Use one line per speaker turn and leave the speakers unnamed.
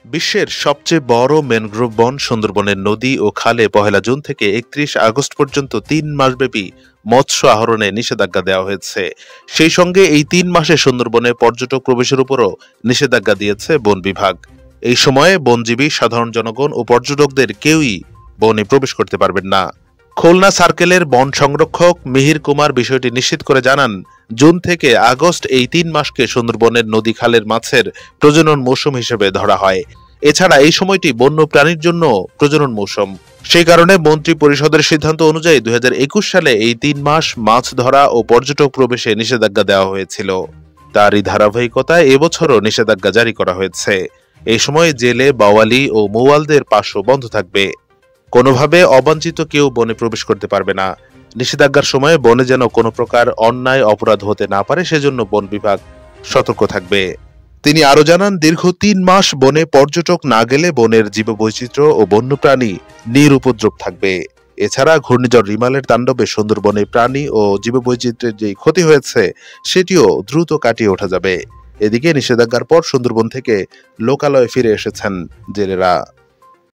বিশ্বের সবচেয়ে বড় ম্যানগ্রোভ বন সুন্দরবনের নদী ও খালে ১ জুন থেকে ৩১ আগস্ট পর্যন্ত ৩ মাসব্যাপী মৎস্য আহরণে নিষেধাজ্ঞা দেওয়া হয়েছে। সেই সঙ্গে এই ৩ মাসে সুন্দরবনে পর্যটক প্রবেশের উপরও নিষেধাজ্ঞা দিয়েছে বন বিভাগ। এই সময়ে বনজীবী, সাধারণ জনগণ ও পর্যটকদের কেউই বনে প্রবেশ করতে পারবেন না। খুলনা সার্কেলের বন সংরক্ষক মিহির কুমার বিষয়টি নিশ্চিত করে জানান, জুন থেকে আগস্ট এই ৩ মাসকে সুন্দরবনের নদী খালের মাছের প্রজনন মৌসুম হিসেবে ধরা হয়। এছাড়া এই সময়টি বন্য প্রাণীর জন্য প্রজনন মৌসুম। সেই কারণে মন্ত্রী পরিষদের সিদ্ধান্ত অনুযায়ী ২০২১ সালে এই ৩ মাস মাছ ধরা ও পর্যটক প্রবেশে নিষেধাজ্ঞা দেওয়া হয়েছিল। তারই ধারাবাহিকতায় এবছরও নিষেধাজ্ঞা জারি করা হয়েছে। এই সময় জেলে, বাওয়ালি ও মৌয়ালদের পাশও বন্ধ থাকবে। কোনোভাবে অবাঞ্ছিত কেউ বনে প্রবেশ করতে পারবে না। নিষেধাজ্ঞার সময় বনে যেন কোনো প্রকার অন্যায় অপরাধ হতে না পারে, সেজন্য বন বিভাগ সতর্ক থাকবে। তিনি আরো জানান, দীর্ঘ ৩ মাস বনে পর্যটক না গেলে বনের জীববৈচিত্র্য ও বন্যপ্রাণী নিরুপদ্রব থাকবে। এছাড়া ঘূর্ণিঝড় রিমালের তাণ্ডবে সুন্দরবনে প্রাণী ও জীববৈচিত্র্যের যে ক্ষতি হয়েছে সেটিও দ্রুত কাটিয়ে ওঠা যাবে। এদিকে নিষেধাজ্ঞার পর সুন্দরবন থেকে লোকালয়ে ফিরে এসেছেন জেলেরা।